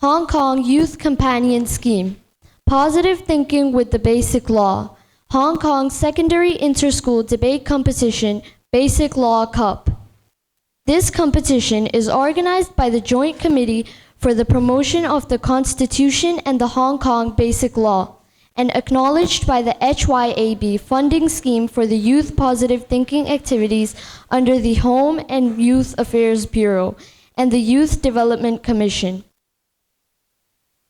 Hong Kong Youth Companion Scheme. Positive Thinking with the Basic Law. Hong Kong Secondary Interschool Debate Competition Basic Law Cup. This competition is organized by the Joint Committee for the Promotion of the Constitution and the Hong Kong Basic Law, and acknowledged by the HYAB funding scheme for the youth positive thinking activities under the Home and Youth Affairs Bureau and the Youth Development Commission.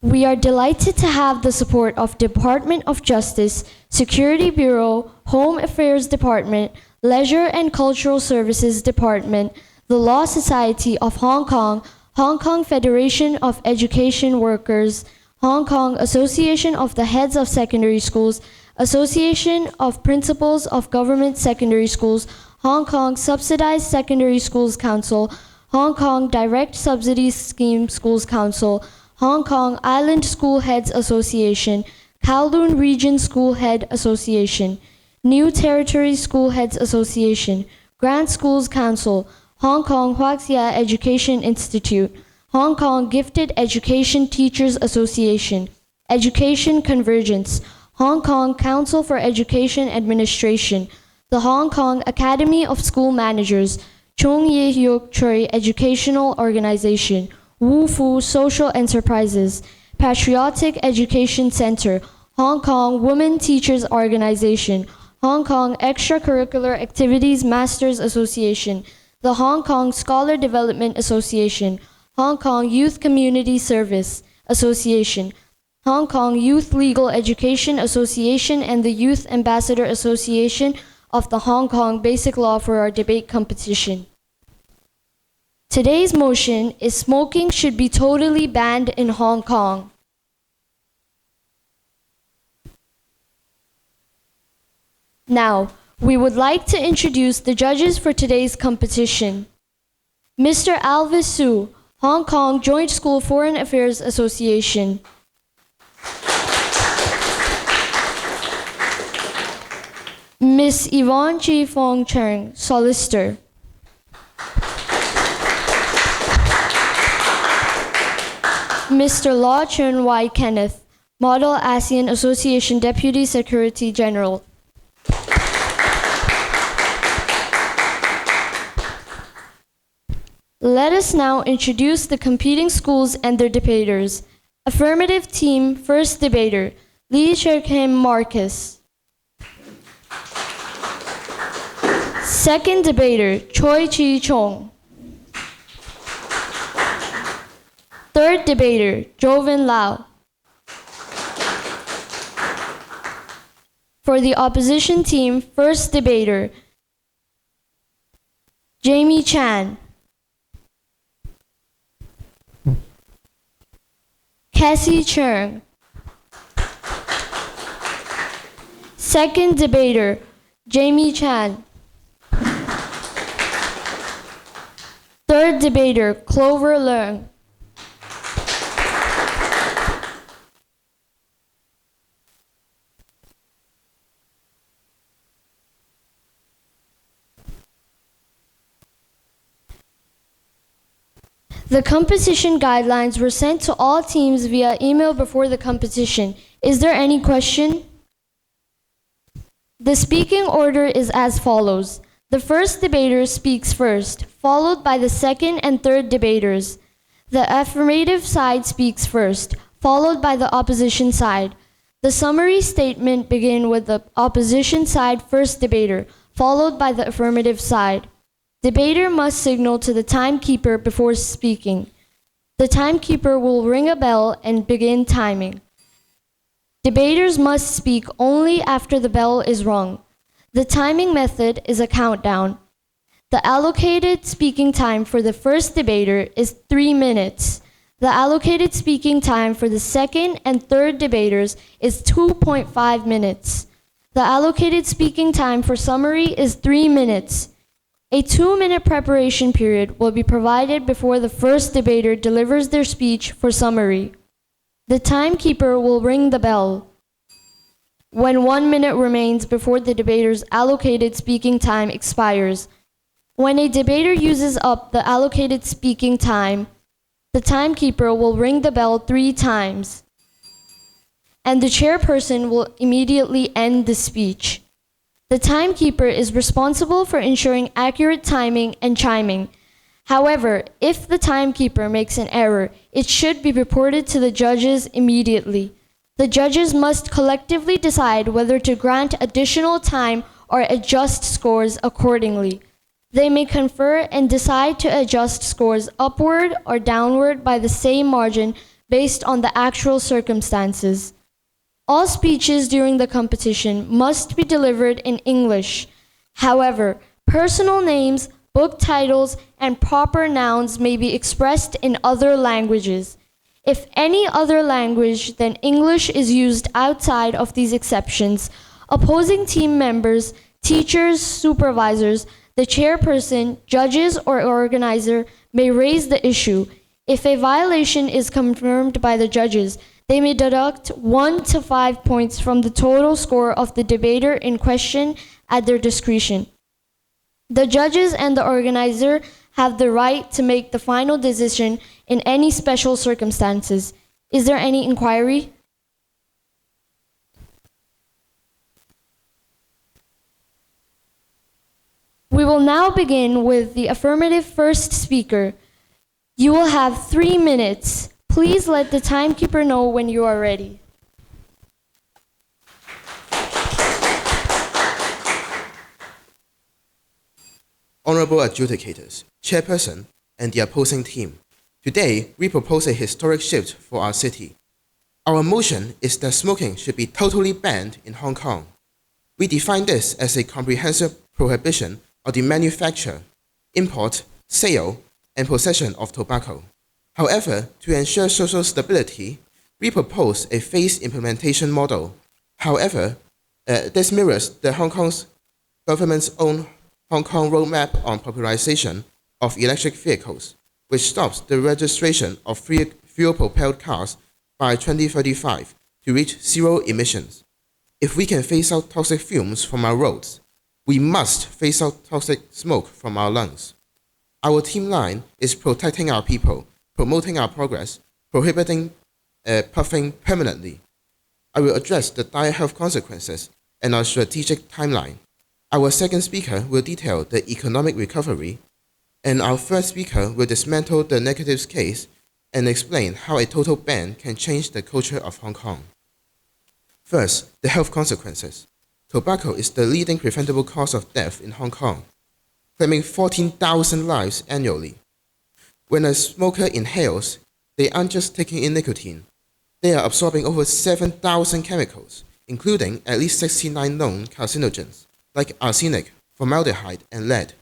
We are delighted to have the support of Department of Justice, Security Bureau, Home Affairs Department, Leisure and Cultural Services Department, the Law Society of Hong Kong, Hong Kong Federation of Education Workers, Hong Kong Association of the Heads of Secondary Schools, Association of Principals of Government Secondary Schools, Hong Kong Subsidized Secondary Schools Council, Hong Kong Direct Subsidies Scheme Schools Council, Hong Kong Island School Heads Association, Kowloon Region School Head Association, New Territory School Heads Association, Grant Schools Council, Hong Kong Huaxia Education Institute, Hong Kong Gifted Education Teachers Association, Education Convergence, Hong Kong Council for Education Administration, the Hong Kong Academy of School Managers, Chung Ye Hyuk Choi Educational Organization, Wu Fu Social Enterprises, Patriotic Education Center, Hong Kong Women Teachers Organization, Hong Kong Extracurricular Activities Masters Association, the Hong Kong Scholar Development Association, Hong Kong Youth Community Service Association, Hong Kong Youth Legal Education Association, and the Youth Ambassador Association of the Hong Kong Basic Law for our debate competition. Today's motion is smoking should be totally banned in Hong Kong. Now, we would like to introduce the judges for today's competition. Mr. Alvis Su, Hong Kong Joint School Foreign Affairs Association. Miss Yvonne Chi Fong Cheng, Solicitor. Mr. Law Chun Y. Kenneth, Model ASEAN Association Deputy Secretary General. Let us now introduce the competing schools and their debaters. Affirmative Team First Debater, Lee Cherkhim Marcus. Second Debater, Choi Chi Chong. Third Debater, Joven Lau. For the opposition team, First Debater, Jamie Chan. Cassie Chung. Second Debater, Jamie Chan. Third Debater, Clover Leung. The competition guidelines were sent to all teams via email before the competition. Is there any question? The speaking order is as follows. The first debater speaks first, followed by the second and third debaters. The affirmative side speaks first, followed by the opposition side. The summary statement begins with the opposition side first debater, followed by the affirmative side. Debater must signal to the timekeeper before speaking. The timekeeper will ring a bell and begin timing. Debaters must speak only after the bell is rung. The timing method is a countdown. The allocated speaking time for the first debater is 3 minutes. The allocated speaking time for the second and third debaters is 2.5 minutes. The allocated speaking time for summary is 3 minutes. A 2-minute preparation period will be provided before the first debater delivers their speech for summary. The timekeeper will ring the bell when 1 minute remains before the debater's allocated speaking time expires. When a debater uses up the allocated speaking time, The timekeeper will ring the bell 3 times, and the chairperson will immediately end the speech. The timekeeper is responsible for ensuring accurate timing and chiming. However, if the timekeeper makes an error, it should be reported to the judges immediately. The judges must collectively decide whether to grant additional time or adjust scores accordingly. They may confer and decide to adjust scores upward or downward by the same margin based on the actual circumstances. All speeches during the competition must be delivered in English. However, personal names, book titles, and proper nouns may be expressed in other languages. If any other language than English is used outside of these exceptions, opposing team members, teachers, supervisors, the chairperson, judges, or organizer may raise the issue. If a violation is confirmed by the judges, they may deduct 1 to 5 points from the total score of the debater in question at their discretion. The judges and the organizer have the right to make the final decision in any special circumstances. Is there any inquiry? We will now begin with the affirmative first speaker. You will have 3 minutes. Please let the timekeeper know when you are ready. Honorable adjudicators, chairperson, and the opposing team, today we propose a historic shift for our city. Our motion is that smoking should be totally banned in Hong Kong. We define this as a comprehensive prohibition of the manufacture, import, sale, and possession of tobacco. However, to ensure social stability, we propose a phased implementation model. However, this mirrors the Hong Kong's government's own Hong Kong roadmap on popularization of electric vehicles, which stops the registration of fuel-propelled cars by 2035 to reach zero emissions. If we can phase out toxic fumes from our roads, we must phase out toxic smoke from our lungs. Our team line is protecting our people, promoting our progress, prohibiting puffing permanently. I will address the dire health consequences and our strategic timeline. Our second speaker will detail the economic recovery, and our third speaker will dismantle the negatives case and explain how a total ban can change the culture of Hong Kong. First, the health consequences. Tobacco is the leading preventable cause of death in Hong Kong, claiming 14,000 lives annually. When a smoker inhales, they aren't just taking in nicotine. They are absorbing over 7,000 chemicals, including at least 69 known carcinogens, like arsenic, formaldehyde, and lead.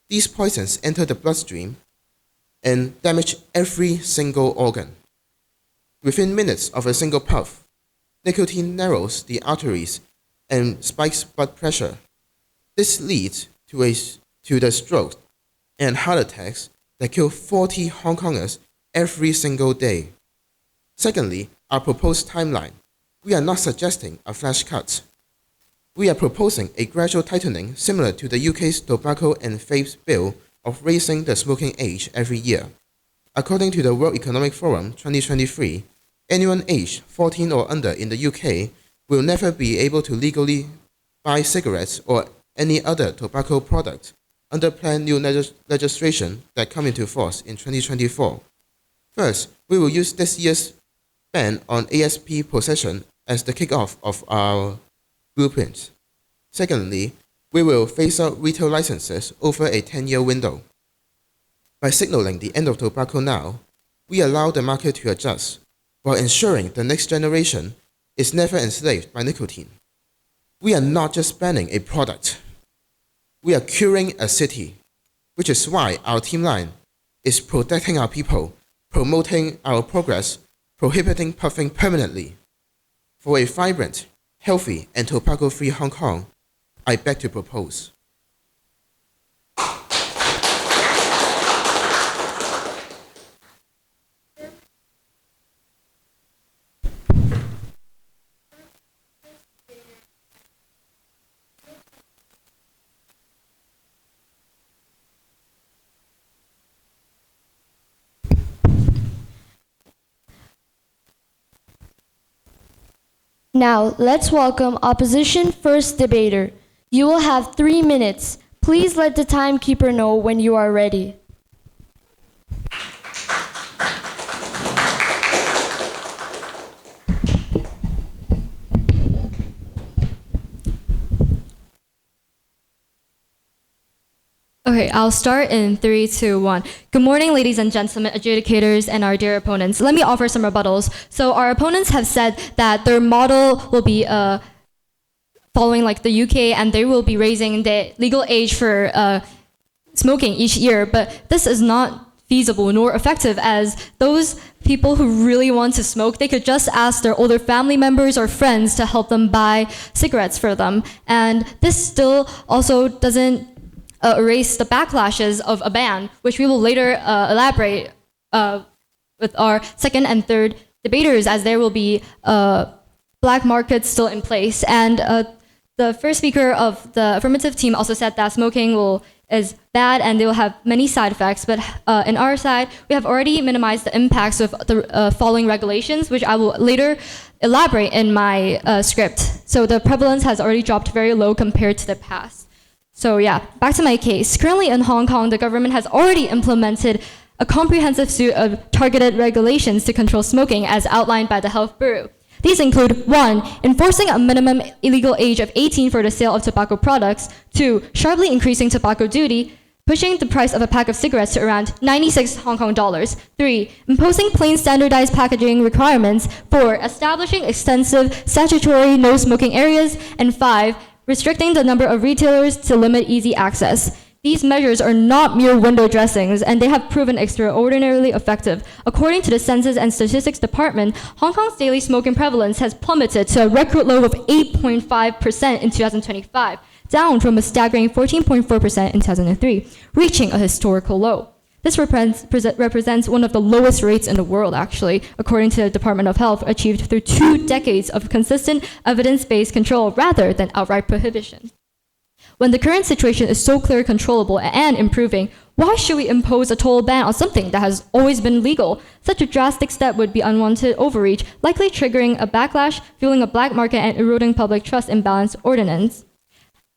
These poisons enter the bloodstream and damage every single organ. Within minutes of a single puff, nicotine narrows the arteries and spikes blood pressure. This leads to the stroke and heart attacks that kill 40 Hong Kongers every single day. Secondly, our proposed timeline. We are not suggesting a flash cut. We are proposing a gradual tightening similar to the UK's Tobacco and Vapes Bill of raising the smoking age every year. According to the World Economic Forum 2023, anyone aged 14 or under in the UK will never be able to legally buy cigarettes or any other tobacco product under planned new legislation that come into force in 2024. First, we will use this year's ban on ASP possession as the kickoff of our blueprint. Secondly, we will phase out retail licenses over a 10-year window. By signaling the end of tobacco now, we allow the market to adjust, while ensuring the next generation is never enslaved by nicotine. We are not just banning a product. We are curing a city, which is why our team line is protecting our people, promoting our progress, prohibiting puffing permanently. For a vibrant, healthy, and tobacco-free Hong Kong, I beg to propose. Now, let's welcome opposition first debater. You will have 3 minutes. Please let the timekeeper know when you are ready. Okay, I'll start in 3, 2, 1. Good morning, ladies and gentlemen, adjudicators, and our dear opponents. Let me offer some rebuttals. So our opponents have said that their model will be following like the UK, and they will be raising the legal age for smoking each year. But this is not feasible nor effective, as those people who really want to smoke, they could just ask their older family members or friends to help them buy cigarettes for them. And this still also doesn't erase the backlashes of a ban, which we will later elaborate with our second and third debaters, as there will be black markets still in place. And the first speaker of the affirmative team also said that smoking is bad and they will have many side effects. But in our side, we have already minimized the impacts of the following regulations, which I will later elaborate in my script. So the prevalence has already dropped very low compared to the past. So yeah, back to my case. Currently in Hong Kong, the government has already implemented a comprehensive suite of targeted regulations to control smoking as outlined by the Health Bureau. These include 1. Enforcing a minimum illegal age of 18 for the sale of tobacco products. 2. Sharply increasing tobacco duty, pushing the price of a pack of cigarettes to around 96 Hong Kong dollars. 3. Imposing plain standardized packaging requirements. 4. Establishing extensive statutory no smoking areas. And 5. Restricting the number of retailers to limit easy access. These measures are not mere window dressings, and they have proven extraordinarily effective. According to the Census and Statistics Department, Hong Kong's daily smoking prevalence has plummeted to a record low of 8.5% in 2025, down from a staggering 14.4% in 2003, reaching a historical low. This represents one of the lowest rates in the world, actually, according to the Department of Health, achieved through 2 decades of consistent evidence-based control rather than outright prohibition. When the current situation is so clearly controllable and improving, why should we impose a total ban on something that has always been legal? Such a drastic step would be unwanted overreach, likely triggering a backlash, fueling a black market, and eroding public trust in balanced ordinance.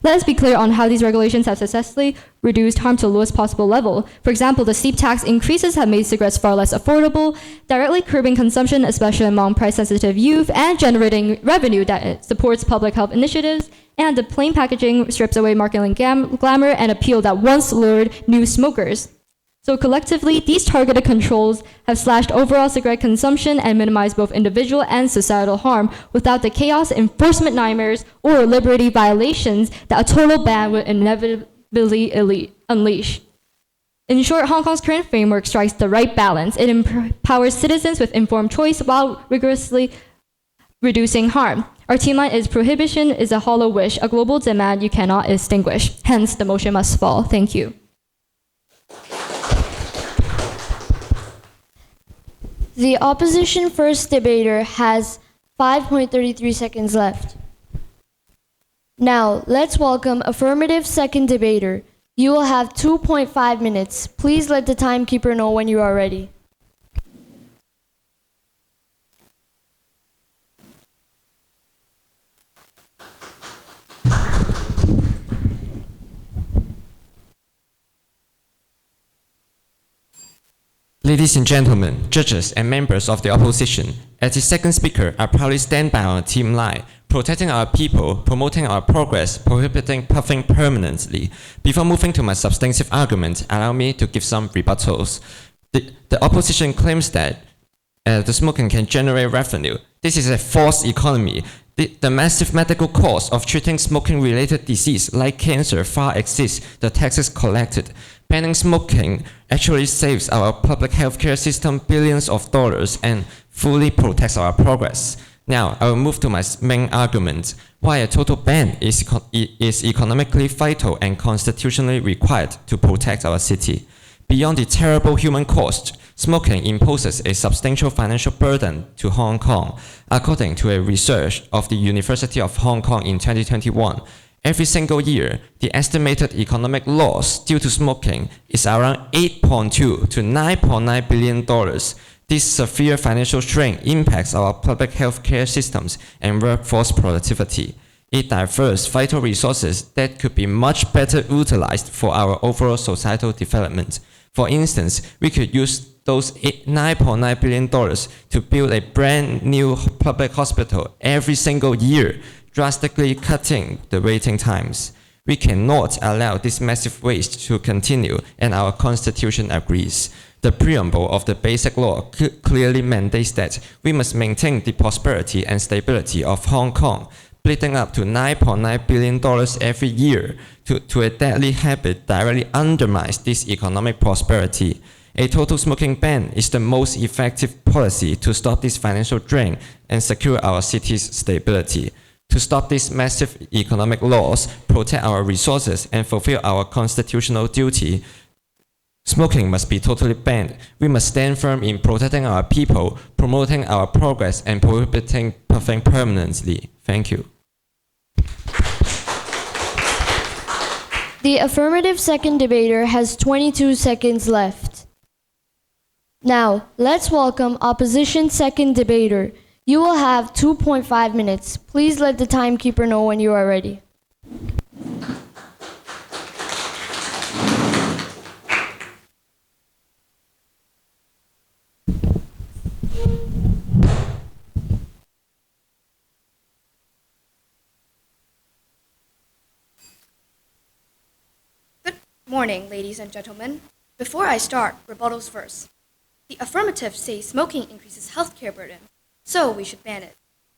Let us be clear on how these regulations have successfully reduced harm to the lowest possible level. For example, the steep tax increases have made cigarettes far less affordable, directly curbing consumption, especially among price-sensitive youth, and generating revenue that supports public health initiatives. And the plain packaging strips away marketing glamour and appeal that once lured new smokers. So collectively, these targeted controls have slashed overall cigarette consumption and minimized both individual and societal harm without the chaos, enforcement nightmares, or liberty violations that a total ban would inevitably unleash. In short, Hong Kong's current framework strikes the right balance. It empowers citizens with informed choice while rigorously reducing harm. Our team line is prohibition is a hollow wish, a global demand you cannot extinguish. Hence, the motion must fall. Thank you. The opposition first debater has 5.33 seconds left. Now, let's welcome affirmative second debater. You will have 2.5 minutes. Please let the timekeeper know when you are ready. Ladies and gentlemen, judges and members of the opposition, as the second speaker, I proudly stand by our team line, protecting our people, promoting our progress, prohibiting puffing permanently. Before moving to my substantive argument, allow me to give some rebuttals. The opposition claims that the smoking can generate revenue. This is a false economy. The massive medical cost of treating smoking-related disease like cancer far exceeds the taxes collected. Banning smoking actually saves our public healthcare system billions of dollars and fully protects our progress. Now, I will move to my main argument, why a total ban is economically vital and constitutionally required to protect our city. Beyond the terrible human cost, smoking imposes a substantial financial burden to Hong Kong. According to a research of the University of Hong Kong in 2021, every single year, the estimated economic loss due to smoking is around $8.2 to $9.9 billion. This severe financial strain impacts our public healthcare systems and workforce productivity. It diverts vital resources that could be much better utilized for our overall societal development. For instance, we could use those $9.9 billion to build a brand new public hospital every single year, drastically cutting the waiting times. We cannot allow this massive waste to continue, and our constitution agrees. The preamble of the Basic Law clearly mandates that we must maintain the prosperity and stability of Hong Kong, splitting up to $9.9 billion every year to a deadly habit directly undermines this economic prosperity. A total smoking ban is the most effective policy to stop this financial drain and secure our city's stability. To stop these massive economic loss, protect our resources, and fulfill our constitutional duty, smoking must be totally banned. We must stand firm in protecting our people, promoting our progress, and prohibiting puffing permanently. Thank you. The affirmative second debater has 22 seconds left. Now, let's welcome opposition second debater. You will have 2.5 minutes. Please let the timekeeper know when you are ready. Good morning, ladies and gentlemen. Before I start, rebuttals first. The affirmative says smoking increases healthcare burden, so we should ban it.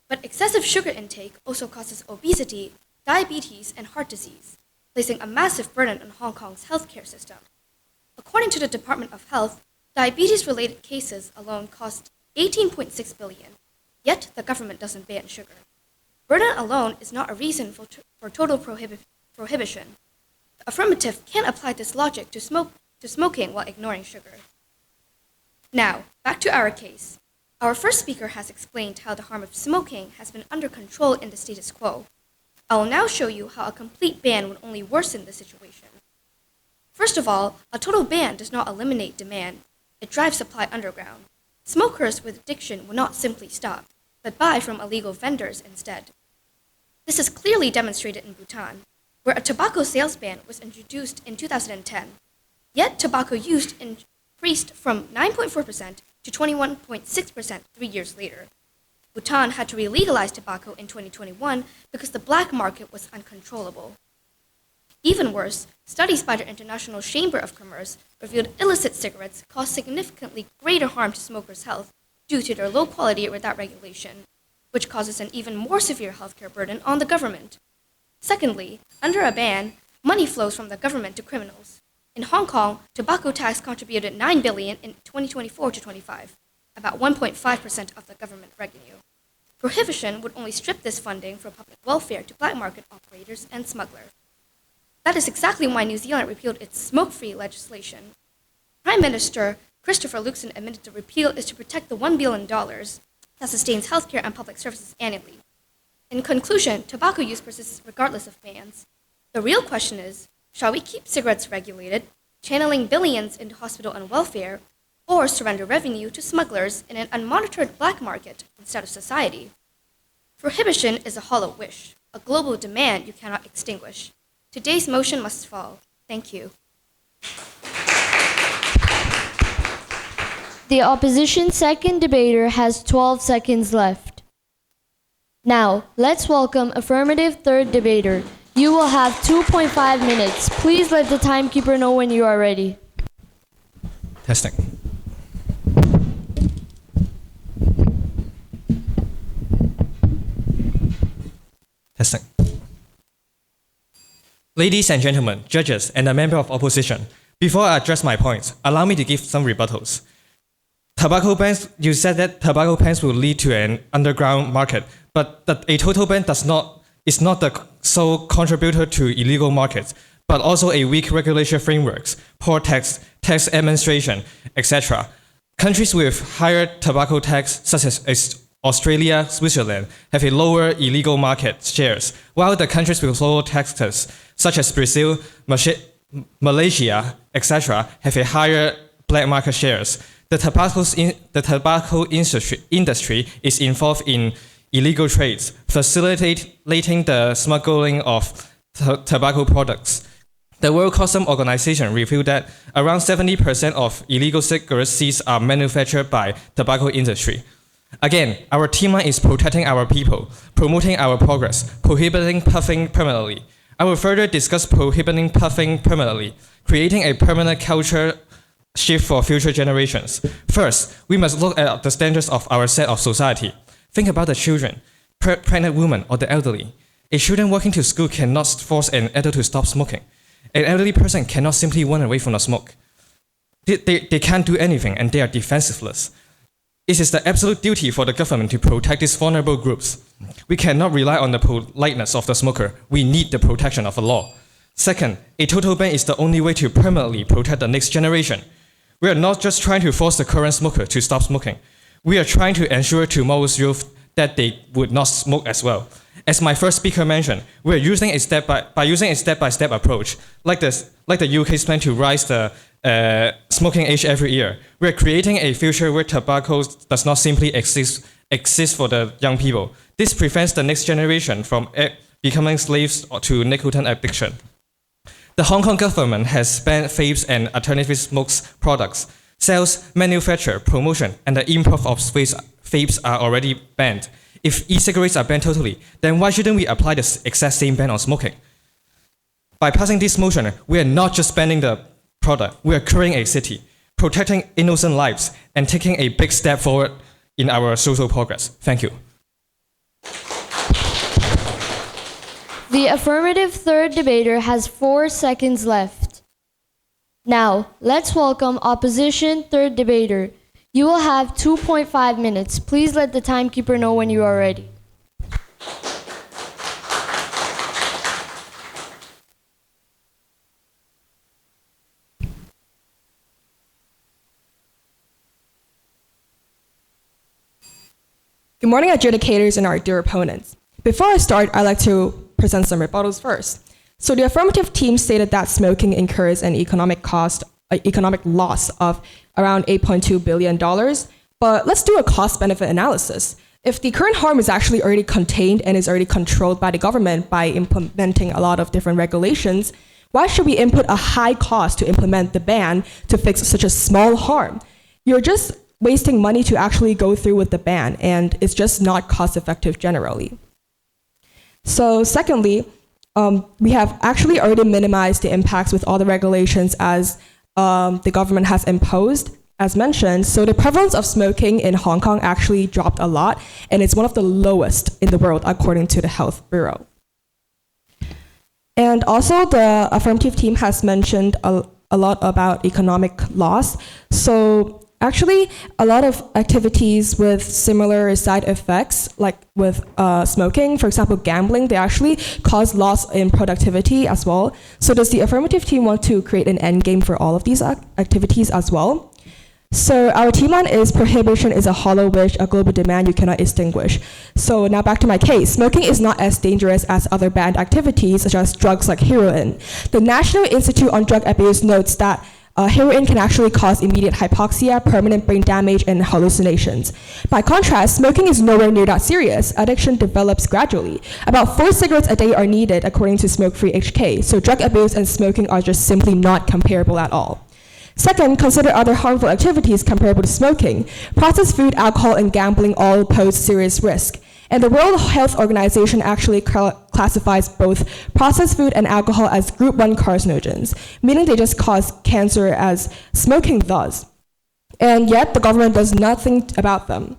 But excessive sugar intake also causes obesity, diabetes, and heart disease, placing a massive burden on Hong Kong's healthcare system. According to the Department of Health, diabetes-related cases alone cost $18.6 billion, yet the government doesn't ban sugar. Burden alone is not a reason for total prohibition. The affirmative can't apply this logic to smoking while ignoring sugar. Now, back to our case. Our first speaker has explained how the harm of smoking has been under control in the status quo. I will now show you how a complete ban would only worsen the situation. First of all, a total ban does not eliminate demand. It drives supply underground. Smokers with addiction will not simply stop, but buy from illegal vendors instead. This is clearly demonstrated in Bhutan, where a tobacco sales ban was introduced in 2010. Yet tobacco use increased from 9.4% to 21.6% 3 years later. Bhutan had to re-legalize tobacco in 2021 because the black market was uncontrollable. Even worse, studies by the International Chamber of Commerce revealed illicit cigarettes cause significantly greater harm to smokers' health due to their low quality without regulation, which causes an even more severe healthcare burden on the government. Secondly, under a ban, money flows from the government to criminals. In Hong Kong, tobacco tax contributed $9 billion in 2024 to 25, about 1.5% of the government revenue. Prohibition would only strip this funding for public welfare to black market operators and smugglers. That is exactly why New Zealand repealed its smoke-free legislation. Prime Minister Christopher Luxon admitted the repeal is to protect the $1 billion that sustains healthcare and public services annually. In conclusion, tobacco use persists regardless of bans. The real question is, shall we keep cigarettes regulated, channeling billions into hospital and welfare, or surrender revenue to smugglers in an unmonitored black market instead of society? Prohibition is a hollow wish, a global demand you cannot extinguish. Today's motion must fall. Thank you. The opposition second debater has 12 seconds left. Now, let's welcome affirmative third debater. You will have 2.5 minutes. Please let the timekeeper know when you are ready. Testing. Testing. Ladies and gentlemen, judges, and a member of opposition, before I address my points, allow me to give some rebuttals. Tobacco bans, you said that tobacco bans will lead to an underground market, but that a total ban is not the sole contributor to illegal markets, but also a weak regulation frameworks, poor tax administration, etc. Countries with higher tobacco tax, such as Australia, Switzerland, have a lower illegal market shares, while the countries with lower taxes, such as Brazil, Malaysia, etc., have a higher black market shares. The tobacco industry is involved in illegal trades, facilitating the smuggling of tobacco products. The World Customs Organization revealed that around 70% of illegal cigarette seeds are manufactured by tobacco industry. Again, our team line is protecting our people, promoting our progress, prohibiting puffing permanently. I will further discuss prohibiting puffing permanently, creating a permanent culture shift for future generations. First, we must look at the standards of our set of society. Think about the children, pregnant women, or the elderly. A student walking to school cannot force an adult to stop smoking. An elderly person cannot simply run away from the smoke. They can't do anything and they are defenseless. It is the absolute duty for the government to protect these vulnerable groups. We cannot rely on the politeness of the smoker. We need the protection of the law. Second, a total ban is the only way to permanently protect the next generation. We are not just trying to force the current smoker to stop smoking. We are trying to ensure tomorrow's youth that they would not smoke as well. As my first speaker mentioned, we are using a step-by-step approach, like the UK's plan to rise the smoking age every year. We are creating a future where tobacco does not simply exist for the young people. This prevents the next generation from becoming slaves to nicotine addiction. The Hong Kong government has banned vapes and alternative smokes products. Sales, manufacture, promotion, and the import of vapes are already banned. If e-cigarettes are banned totally, then why shouldn't we apply the exact same ban on smoking? By passing this motion, we are not just banning the product, we are curing a city, protecting innocent lives, and taking a big step forward in our social progress. Thank you. The affirmative third debater has 4 seconds left. Now, let's welcome opposition third debater. You will have 2.5 minutes. Please let the timekeeper know when you are ready. Good morning, adjudicators and our dear opponents. Before I start, I'd like to present some rebuttals first. So the affirmative team stated that smoking incurs an economic loss of around $8.2 billion. But let's do a cost-benefit analysis. If the current harm is actually already contained and is already controlled by the government by implementing a lot of different regulations, why should we input a high cost to implement the ban to fix such a small harm? You're just wasting money to actually go through with the ban, and it's just not cost-effective generally. So secondly, we have actually already minimized the impacts with all the regulations as the government has imposed, as mentioned. So the prevalence of smoking in Hong Kong actually dropped a lot, and it's one of the lowest in the world according to the Health Bureau. And also the affirmative team has mentioned a lot about economic loss. So actually, a lot of activities with similar side effects, like with smoking, for example, gambling, they actually cause loss in productivity as well. So does the affirmative team want to create an end game for all of these activities as well? So our team line is prohibition is a hollow wish, a global demand you cannot extinguish. So now back to my case. Smoking is not as dangerous as other banned activities, such as drugs like heroin. The National Institute on Drug Abuse notes that heroin can actually cause immediate hypoxia, permanent brain damage, and hallucinations. By contrast, smoking is nowhere near that serious. Addiction develops gradually. About 4 cigarettes a day are needed, according to Smoke-Free.hk, so drug abuse and smoking are just simply not comparable at all. Second, consider other harmful activities comparable to smoking. Processed food, alcohol, and gambling all pose serious risk. And the World Health Organization actually classifies both processed food and alcohol as group 1 carcinogens, meaning they just cause cancer as smoking does. And yet, the government does nothing about them.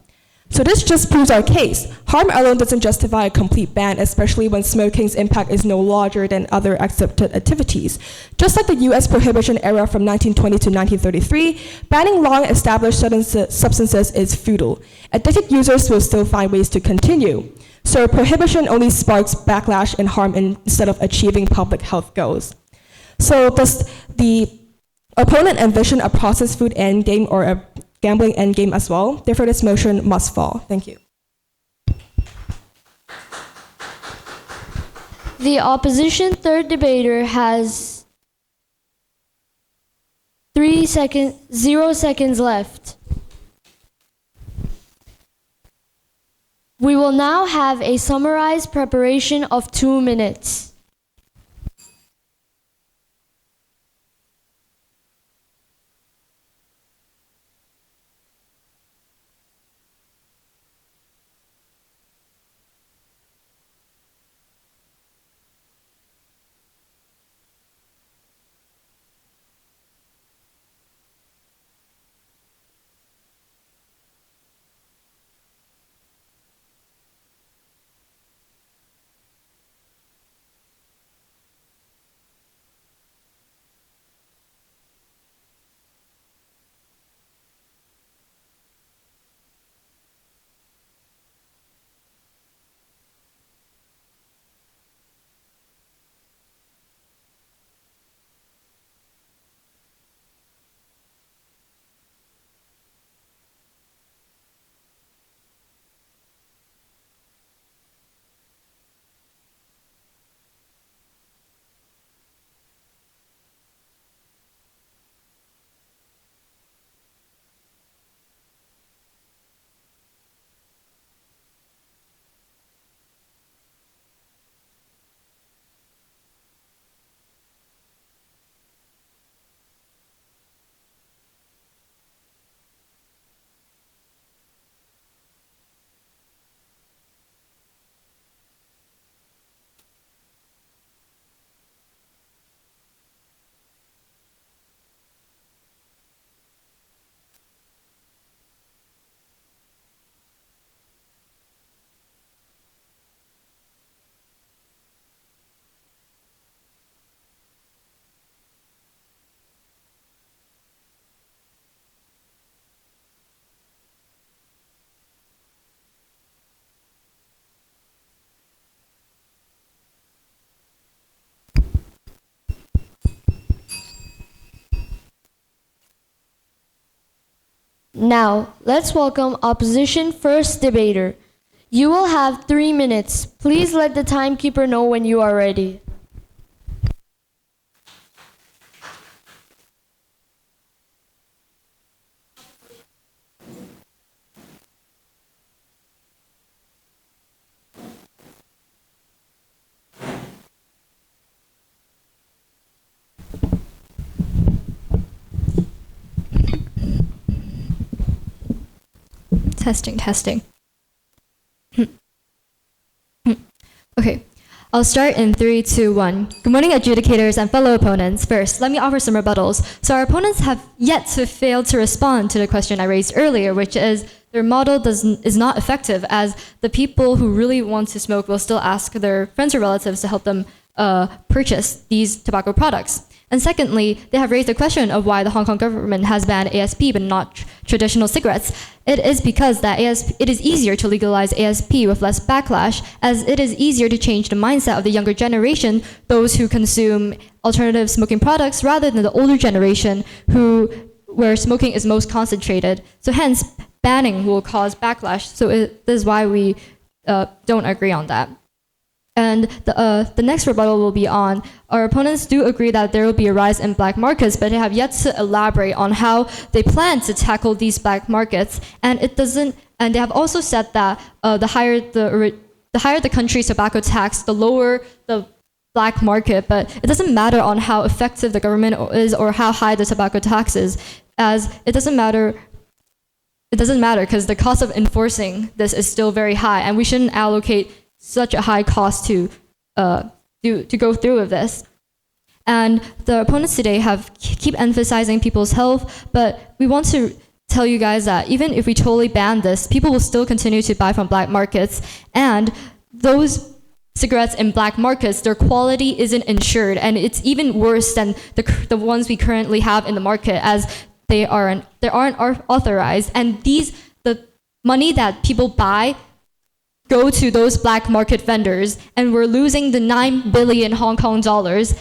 So this just proves our case. Harm alone doesn't justify a complete ban, especially when smoking's impact is no larger than other accepted activities. Just like the US prohibition era from 1920 to 1933, banning long-established substances is futile. Addicted users will still find ways to continue. So prohibition only sparks backlash and harm instead of achieving public health goals. So does the opponent envision a processed food endgame or a gambling endgame as well? Therefore, this motion must fall. Thank you. The opposition third debater has 0 seconds left. We will now have a summarized preparation of 2 minutes. Now, let's welcome opposition first debater. You will have 3 minutes. Please let the timekeeper know when you are ready. Testing. Okay, I'll start in 3, 2, 1. Good morning, adjudicators and fellow opponents. First, let me offer some rebuttals. So our opponents have yet to fail to respond to the question I raised earlier, which is their model is not effective, as the people who really want to smoke will still ask their friends or relatives to help them purchase these tobacco products. And secondly, they have raised the question of why the Hong Kong government has banned ASP but not traditional cigarettes. It is because that it is easier to legalize ASP with less backlash, as it is easier to change the mindset of the younger generation, those who consume alternative smoking products, rather than the older generation where smoking is most concentrated. So hence, banning will cause backlash. So this is why we don't agree on that. And the next rebuttal will be on, our opponents do agree that there will be a rise in black markets, but they have yet to elaborate on how they plan to tackle these black markets. And they have also said that the higher the country's tobacco tax, the lower the black market. But it doesn't matter on how effective the government is or how high the tobacco tax is, as it doesn't matter because the cost of enforcing this is still very high, and we shouldn't allocate such a high cost to go through with this. And the opponents today keep emphasizing people's health, but we want to tell you guys that even if we totally ban this, people will still continue to buy from black markets, and those cigarettes in black markets, their quality isn't insured, and it's even worse than the ones we currently have in the market, as they aren't authorized, and the money that people buy go to those black market vendors, and we're losing the 9 billion Hong Kong dollars.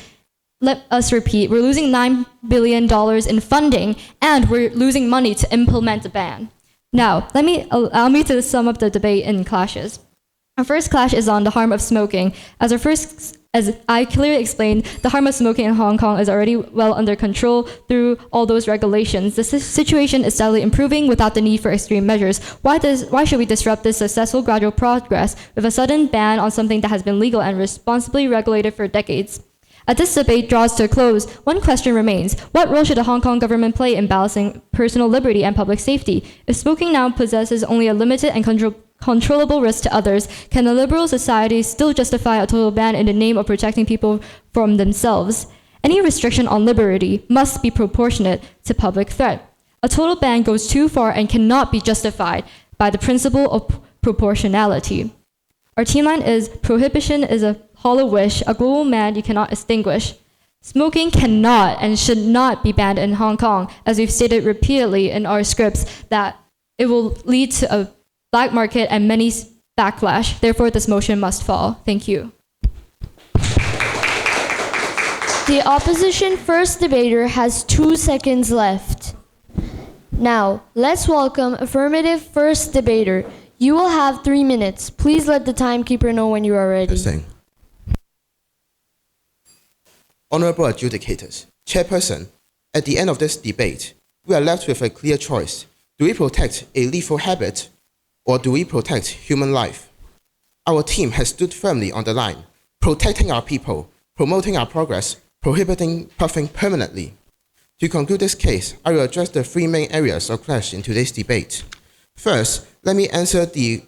Let us repeat, we're losing $9 billion in funding, and we're losing money to implement the ban. Now, allow me to sum up the debate in clashes. Our first clash is on the harm of smoking. As I clearly explained, the harm of smoking in Hong Kong is already well under control through all those regulations. The situation is steadily improving without the need for extreme measures. Why should we disrupt this successful gradual progress with a sudden ban on something that has been legal and responsibly regulated for decades? As this debate draws to a close, one question remains. What role should the Hong Kong government play in balancing personal liberty and public safety? If smoking now possesses only a limited and controllable risk to others, can a liberal society still justify a total ban in the name of protecting people from themselves? Any restriction on liberty must be proportionate to public threat. A total ban goes too far and cannot be justified by the principle of proportionality. Our team line is: prohibition is a hollow wish, a global man you cannot extinguish. Smoking cannot and should not be banned in Hong Kong, as we've stated repeatedly in our scripts that it will lead to a black market and many backlash. Therefore, this motion must fall. Thank you. The opposition first debater has 2 seconds left. Now, let's welcome affirmative first debater. You will have 3 minutes. Please let the timekeeper know when you are ready. Tsung. Honorable adjudicators, Chairperson, at the end of this debate, we are left with a clear choice. Do we protect a lethal habit, or do we protect human life? Our team has stood firmly on the line, protecting our people, promoting our progress, prohibiting puffing permanently. To conclude this case, I will address the 3 main areas of clash in today's debate. First, let me answer the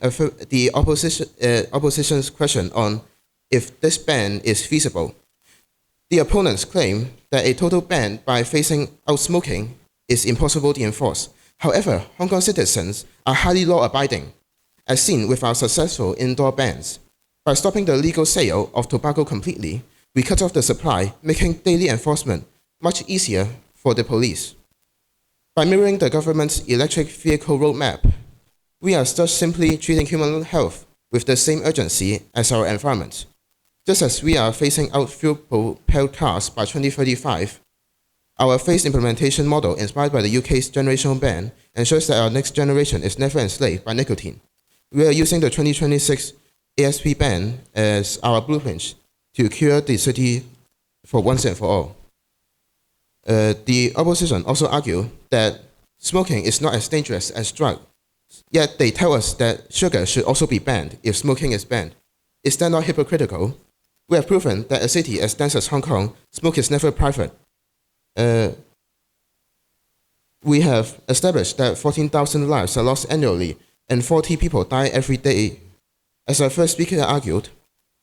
opposition's question on if this ban is feasible. The opponents claim that a total ban by phasing out smoking is impossible to enforce. However, Hong Kong citizens are highly law-abiding, as seen with our successful indoor bans. By stopping the legal sale of tobacco completely, we cut off the supply, making daily enforcement much easier for the police. By mirroring the government's electric vehicle roadmap, we are thus simply treating human health with the same urgency as our environment. Just as we are phasing out fuel-propelled cars by 2035, our phased implementation model, inspired by the UK's generational ban, ensures that our next generation is never enslaved by nicotine. We are using the 2026 ASP ban as our blueprint to cure the city for once and for all. The opposition also argue that smoking is not as dangerous as drugs, yet they tell us that sugar should also be banned if smoking is banned. Is that not hypocritical? We have proven that a city as dense as Hong Kong, smoke is never private. We have established that 14,000 lives are lost annually and 40 people die every day. As our first speaker argued,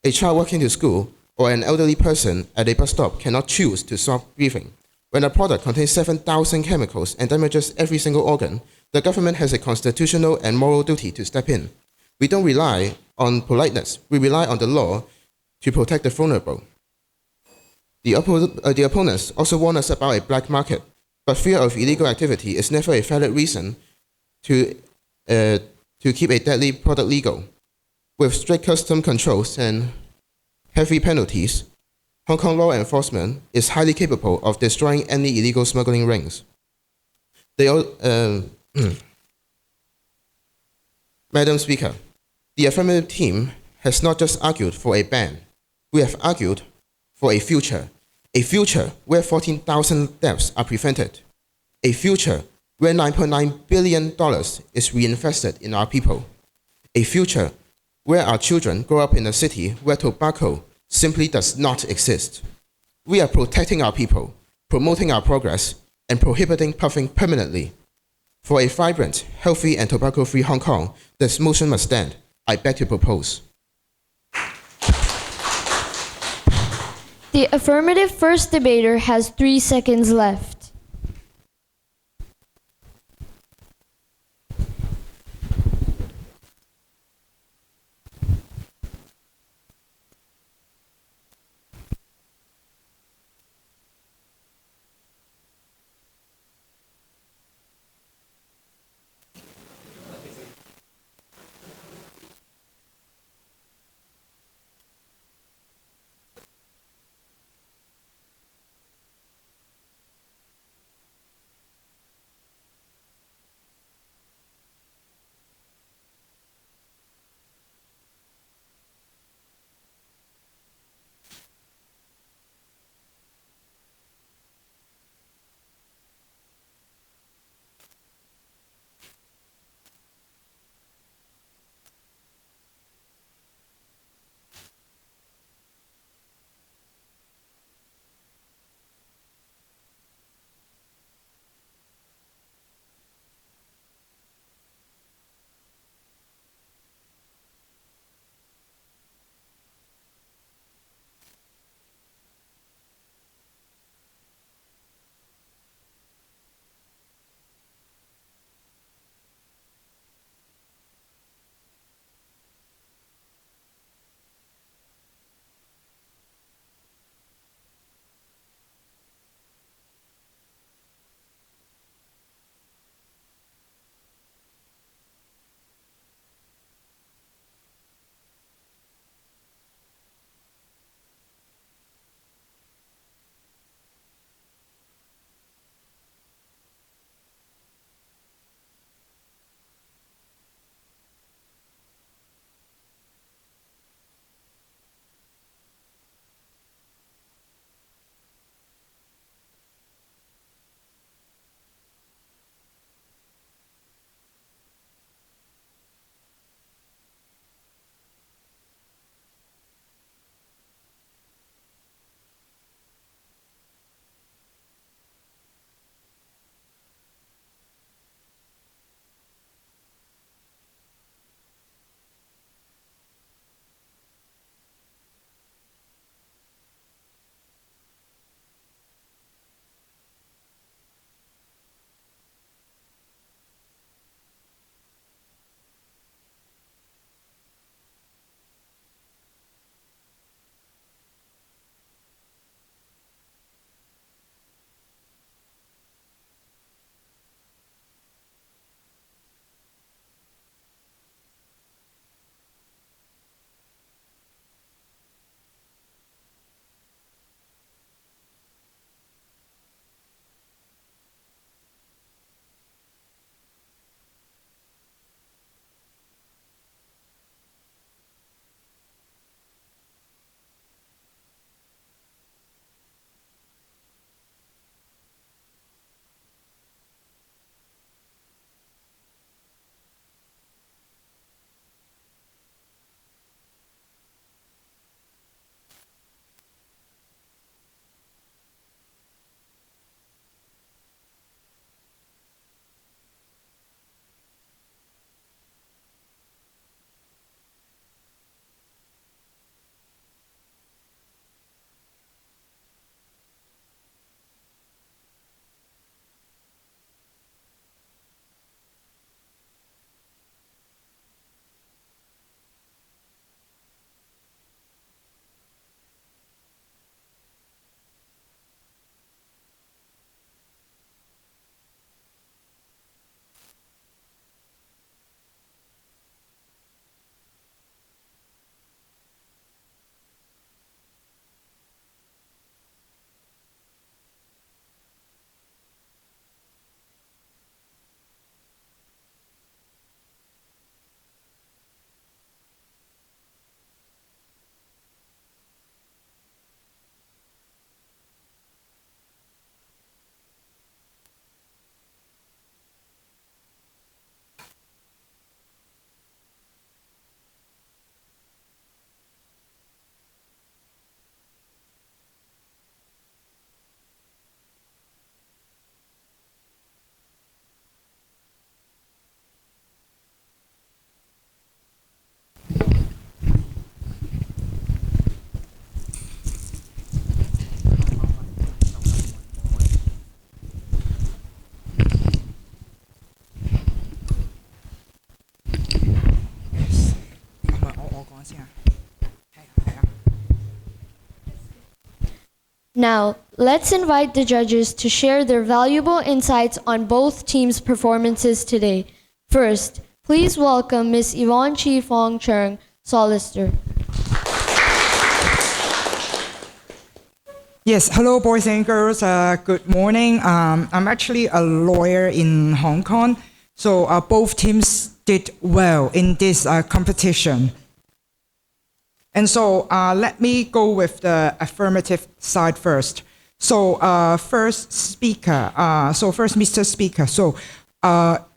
a child walking to school or an elderly person at a bus stop cannot choose to stop breathing. When a product contains 7,000 chemicals and damages every single organ, the government has a constitutional and moral duty to step in. We don't rely on politeness, we rely on the law to protect the vulnerable. The opponents also warn us about a black market, but fear of illegal activity is never a valid reason to keep a deadly product legal. With strict custom controls and heavy penalties, Hong Kong law enforcement is highly capable of destroying any illegal smuggling rings. Madam Speaker, the affirmative team has not just argued for a ban. We have argued for a future where 14,000 deaths are prevented, a future where $9.9 billion is reinvested in our people, a future where our children grow up in a city where tobacco simply does not exist. We are protecting our people, promoting our progress, and prohibiting puffing permanently. For a vibrant, healthy, and tobacco-free Hong Kong, this motion must stand. I beg to propose. The affirmative first debater has 3 seconds left. Now, let's invite the judges to share their valuable insights on both teams' performances today. First, please welcome Ms. Yvonne Chi Fong Chung, Solister. Yes, hello boys and girls, good morning. I'm actually a lawyer in Hong Kong, so both teams did well in this competition. And so let me go with the affirmative side first. So first Mr. Speaker, so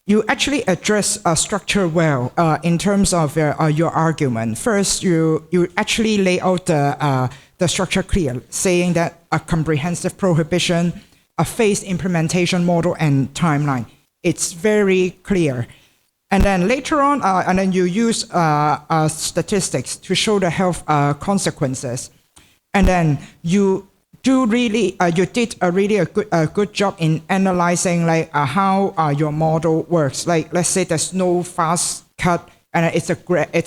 you actually address structure well in terms of your argument. First, you actually lay out the structure clear, saying that a comprehensive prohibition, a phased implementation model, and timeline. It's very clear. And then later on, and then you use statistics to show the health consequences. And then you did a really good job in analyzing like how your model works. Like let's say there's no fast cut, and it's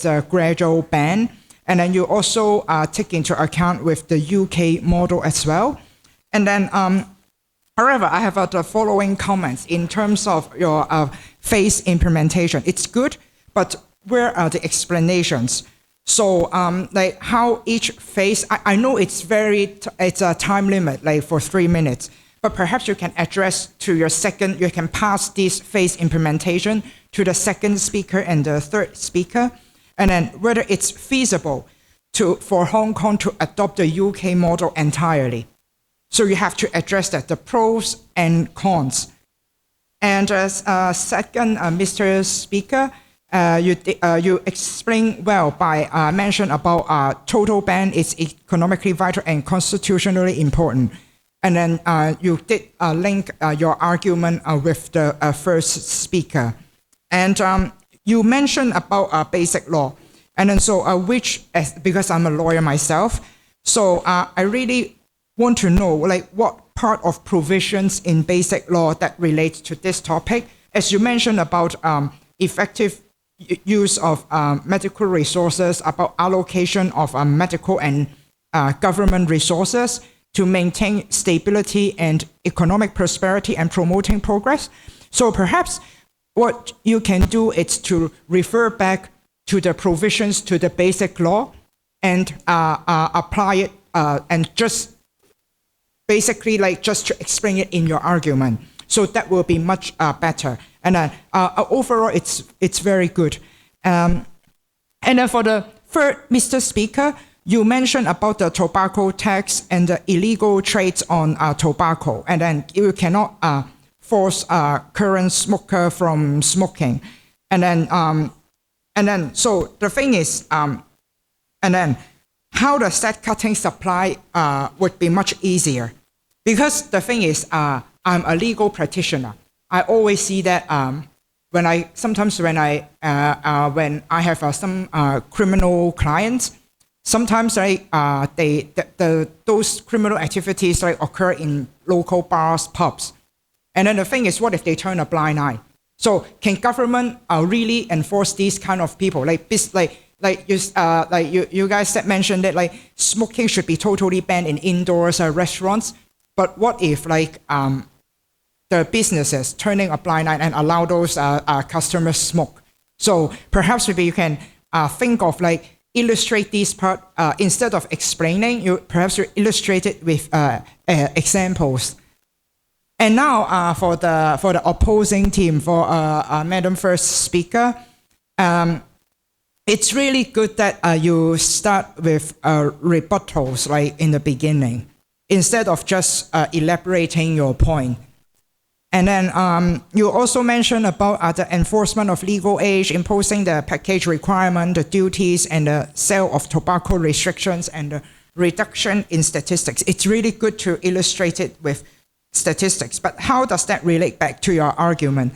a gradual ban. And then you also take into account with the UK model as well. And then, however, I have the following comments in terms of your phase implementation. It's good, but where are the explanations? So, like how each phase, I know it's a time limit, like for 3 minutes, but perhaps you can address to you can pass this phase implementation to the second speaker and the third speaker. And then whether it's feasible for Hong Kong to adopt the UK model entirely. So you have to address that, the pros and cons. And as second, Mr. Speaker, you explain well by mention about total ban is economically vital and constitutionally important. And then you did link your argument with the first speaker. And you mentioned about basic law. And then so because I'm a lawyer myself, so I really want to know like what part of provisions in basic law that relates to this topic. As you mentioned about effective use of medical resources, about allocation of medical and government resources to maintain stability and economic prosperity and promoting progress. So perhaps what you can do is to refer back to the provisions to the basic law and apply it and just basically like just to explain it in your argument. So that will be much better. And overall, it's very good. And then for the third, Mr. Speaker, you mentioned about the tobacco tax and the illegal trades on tobacco, and then you cannot force current smoker from smoking. And then so the thing is, and then how the set cutting supply would be much easier. Because the thing is, I'm a legal practitioner. I always see that when I have some criminal clients, sometimes those criminal activities occur in local bars, pubs. And then the thing is, what if they turn a blind eye? So can government really enforce these kind of people? You guys mentioned that like smoking should be totally banned in indoors restaurants. But what if the businesses turning a blind eye and allow those customers smoke? So perhaps maybe you can think of like illustrate this part instead of explaining. You illustrate it with examples. And now for the opposing team, for Madam First Speaker, it's really good that you start with rebuttals like in the beginning, instead of just elaborating your point. And then you also mentioned about the enforcement of legal age, imposing the package requirement, the duties, and the sale of tobacco restrictions, and the reduction in statistics. It's really good to illustrate it with statistics, but how does that relate back to your argument?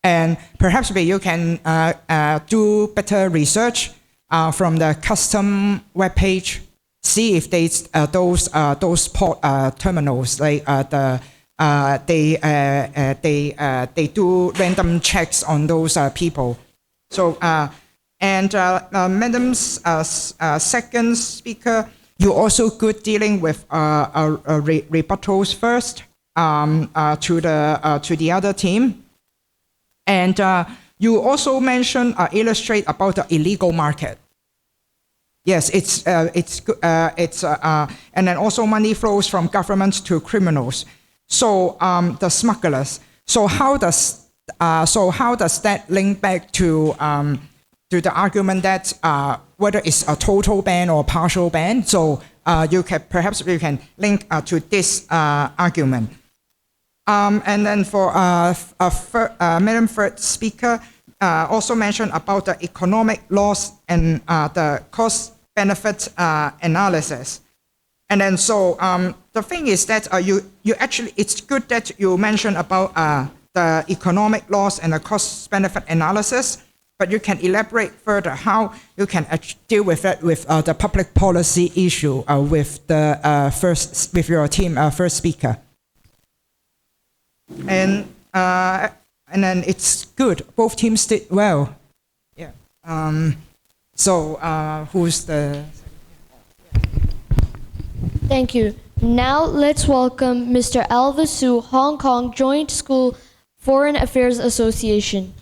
And perhaps you can do better research from the custom webpage, see if those port terminals like they do random checks on those people. So And Madam's second speaker, you're also good dealing with rebuttals first to the other team. And you also mentioned, illustrate about the illegal market. Yes, and then also money flows from governments to criminals. So the smugglers. So how does that link back to the argument that whether it's a total ban or partial ban? So you can link to this argument. And then for Madam Third Speaker, also mentioned about the economic loss and the cost-benefit analysis. And then so the thing is that you actually, it's good that you mentioned about the economic loss and the cost-benefit analysis, but you can elaborate further how you can deal with it with the public policy issue with your team first speaker. And then it's good. Both teams did well. Yeah. So who's the? Thank you. Now let's welcome Mr. Alva Su, Hong Kong Joint School Foreign Affairs Association.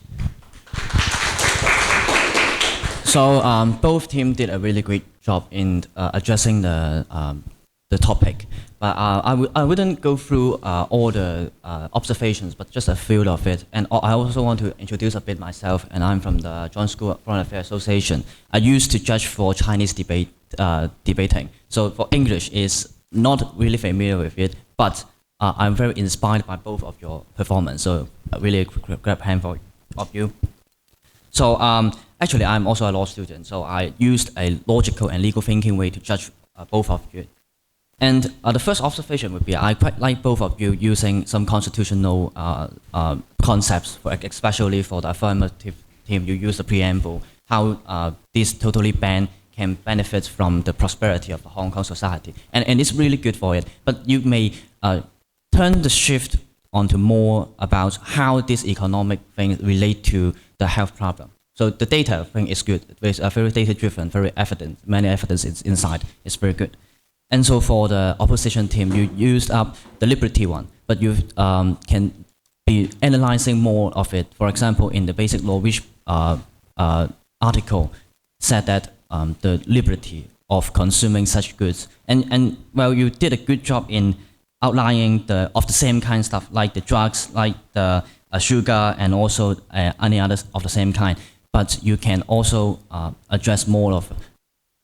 So both teams did a really great job in addressing the topic. But I wouldn't go through all the observations, but just a few of it. And I also want to introduce a bit myself, and I'm from the Joint School Foreign Affairs Association. I used to judge for Chinese debating. So for English is not really familiar with it, but I'm very inspired by both of your performance. So really grab hand for of you. So actually, I'm also a law student. So I used a logical and legal thinking way to judge both of you. And the first observation would be I quite like both of you using some constitutional concepts, especially for the affirmative team. You use the preamble, how this totally ban can benefit from the prosperity of the Hong Kong society. And it's really good for it. But you may turn the shift onto more about how this economic thing relate to the health problem. So the data thing is good. It's very data-driven, very evident. Many evidence is inside. It's very good. And so for the opposition team, you used up the liberty one, but you can be analyzing more of it. For example, in the basic law, which article said that the liberty of consuming such goods, and well, you did a good job in outlining the same kind of stuff, like the drugs, like the sugar, and also any others of the same kind. But you can also address more of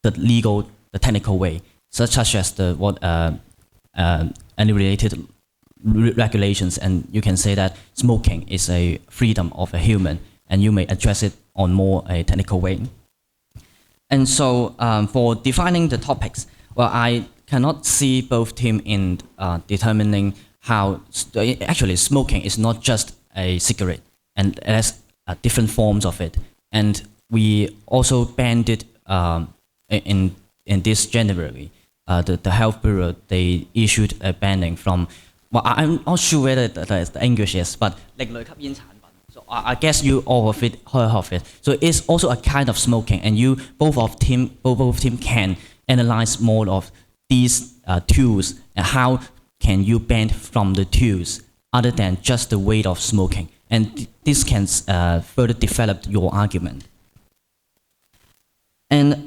the legal, the technical way, such as the any related regulations, and you can say that smoking is a freedom of a human, and you may address it on more a technical way. And so for defining the topics, well, I cannot see both teams in determining how actually smoking is not just a cigarette, and it has different forms of it. And we also banned it in this January. The Health Bureau, they issued a banning from, well, I'm not sure whether the English is, but like so I guess you all of it heard of it. So it's also a kind of smoking, and you both team can analyze more of these tools and how can you ban from the tools other than just the weight of smoking, and this can further develop your argument. And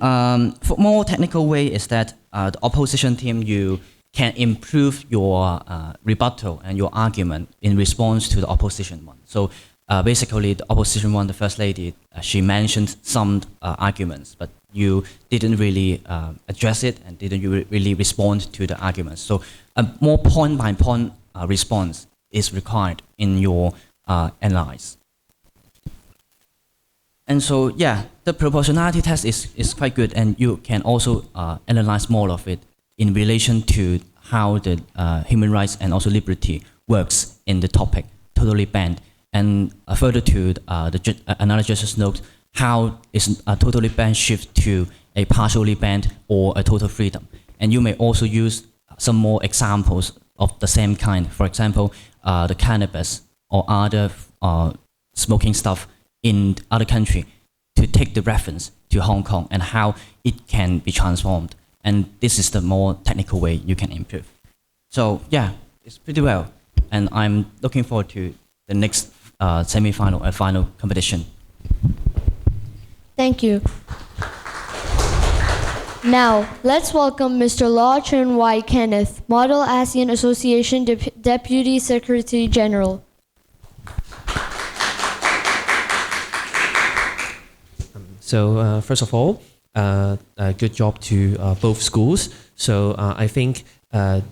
for more technical way is that the opposition team, you can improve your rebuttal and your argument in response to the opposition one. So basically the opposition one, the First Lady, she mentioned some arguments, but you didn't really address it and didn't really respond to the arguments. So a more point-by-point response is required in your analysis. And so, yeah, the proportionality test is quite good, and you can also analyze more of it in relation to how the human rights and also liberty works in the topic, totally banned. And further to another justice note, how is a totally banned shift to a partially banned or a total freedom. And you may also use some more examples of the same kind. For example, the cannabis or other smoking stuff in other country to take the reference to Hong Kong and how it can be transformed. And this is the more technical way you can improve. So yeah, it's pretty well. And I'm looking forward to the next semi-final and final competition. Thank you. Now, let's welcome Mr. Law Chun Wai Kenneth, Model ASEAN Association Deputy Secretary General. So first of all, good job to both schools. So I think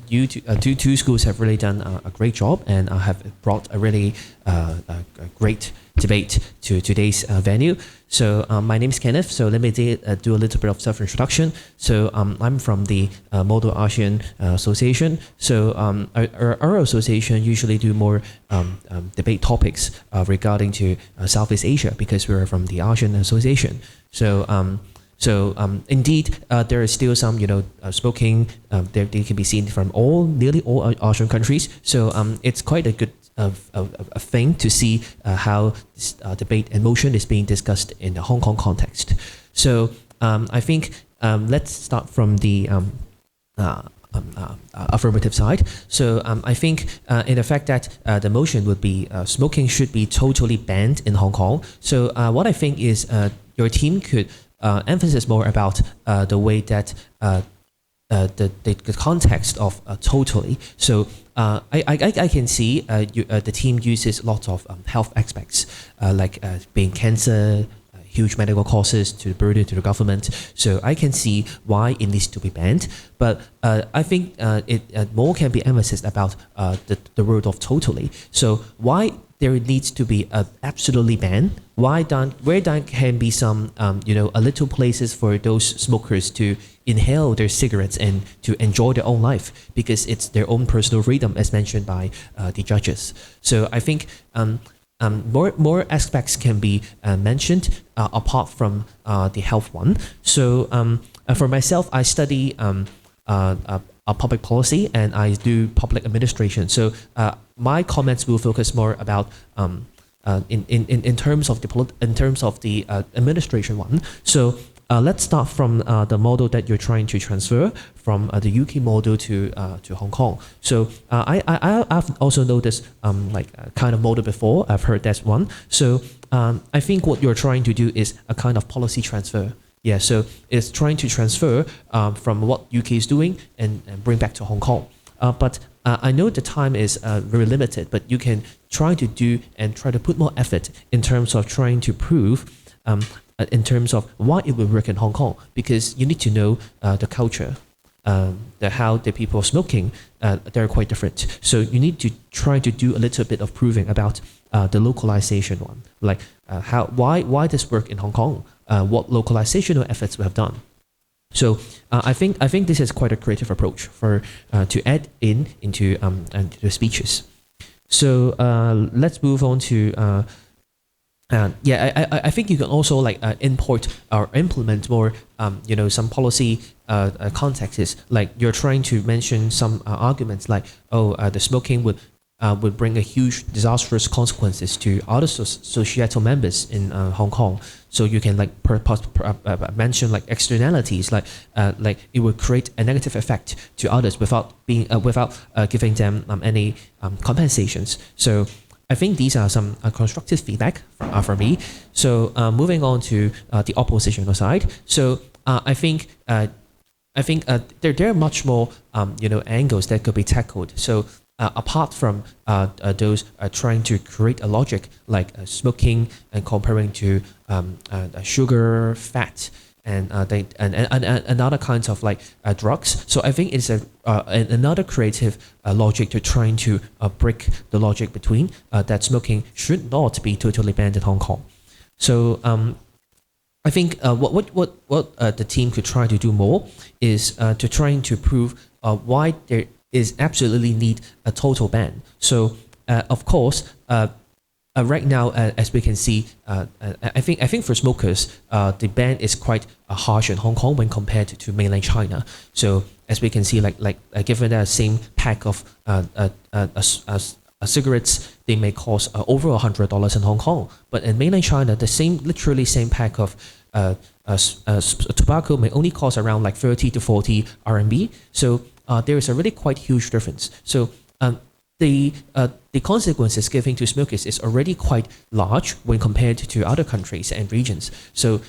you two schools have really done a great job and have brought a really a great debate to today's venue. So my name is Kenneth. So let me do a little bit of self-introduction. So I'm from the Model ASEAN Association. So our association usually do more debate topics regarding to Southeast Asia because we're from the ASEAN Association. So indeed, there is still some, smoking. They can be seen from nearly all Asian countries. So it's quite a good a thing to see how this debate and motion is being discussed in the Hong Kong context. So I think let's start from the affirmative side. So I think in the fact that the motion would be smoking should be totally banned in Hong Kong. So what I think is your team could emphasize more about the way that the context of totally. So I can see the team uses lots of health aspects like being cancer, huge medical costs to burden to the government. So I can see why it needs to be banned. But I think it more can be emphasized about the word of totally. So why there needs to be a absolutely ban? Where there can be some a little places for those smokers to inhale their cigarettes and to enjoy their own life because it's their own personal freedom as mentioned by the judges. So I think more aspects can be mentioned apart from the health one. So for myself, I study public policy and I do public administration. So my comments will focus more about in terms of the administration one. So let's start from the model that you're trying to transfer from the UK model to Hong Kong. So I've also noticed kind of model before. I've heard that one. So I think what you're trying to do is a kind of policy transfer. Yeah, so it's trying to transfer from what UK is doing and bring back to Hong Kong. But I know the time is very limited, but you can try to do and try to put more effort in terms of trying to prove in terms of why it will work in Hong Kong, because you need to know the culture, how the people are smoking, they're quite different. So you need to try to do a little bit of proving about the localization one, like why this work in Hong Kong, what localizational efforts we have done. So I think this is quite a creative approach for to add into the speeches. So let's move on to I think you can also import or implement more some policy contexts. Like you're trying to mention some arguments like the smoking would bring a huge disastrous consequences to other societal members in Hong Kong. So you can mention externalities like it would create a negative effect to others without giving them any compensations. So I think these are some constructive feedback for me. So moving on to the oppositional side. So I think there are much more angles that could be tackled. So apart from those trying to create a logic like smoking and comparing to sugar, fat, and other kinds of drugs. So I think it's another creative logic to trying to break the logic between that smoking should not be totally banned in Hong Kong. So I think what the team could try to do more is to trying to prove why there is absolutely need a total ban. So of course, right now, as we can see, I think for smokers, the ban is quite harsh in Hong Kong when compared to mainland China. So as we can see, given that same pack of cigarettes, they may cost over $100 in Hong Kong. But in mainland China, the literally same pack of tobacco may only cost around like 30 to 40 RMB. So there is a really quite huge difference. So the consequences given to smokers is already quite large when compared to other countries and regions. So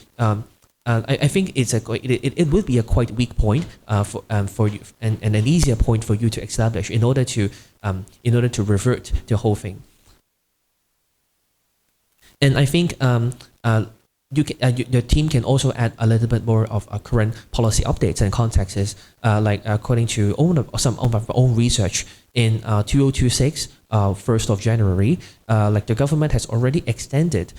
I think it would be a quite weak point for you, and an easier point for you to establish in order to revert the whole thing. And I think your team can also add a little bit more of current policy updates and contexts, like according to some of our own research in 2026, 1st of January, like the government has already extended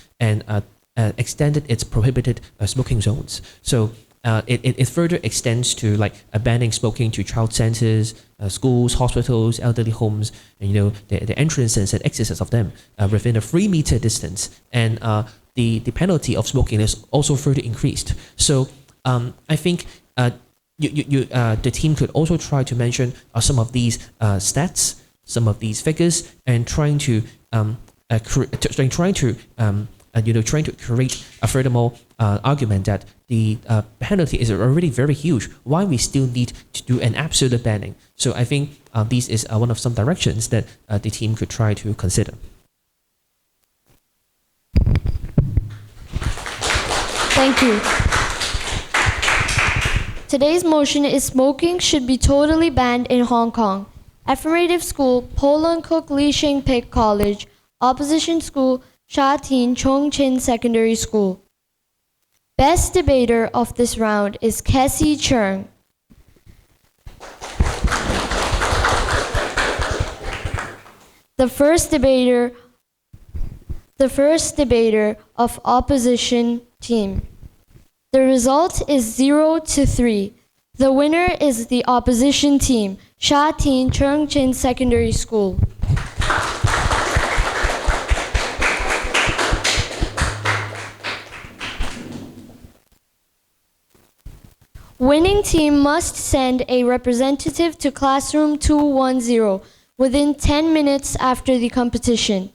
its prohibited smoking zones. So it further extends to like banning smoking to child centers, schools, hospitals, elderly homes, and the entrances and exits of them within a 3-meter distance. And the penalty of smoking is also further increased. So I think the team could also try to mention some of these stats, some of these figures, and trying to create a furthermore argument that the penalty is already very huge. Why we still need to do an absolute banning? So I think this is one of some directions that the team could try to consider. Thank you. Today's motion is smoking should be totally banned in Hong Kong. Affirmative School, Poland Cook Lee Shing Pick College. Opposition School, Shatin Chung Chin Secondary School. Best debater of this round is Cassie Chung. The first debater of opposition team. The result is 0-3. The winner is the opposition team, Shatin Chung Chin Secondary School. Winning team must send a representative to classroom 210 within 10 minutes after the competition.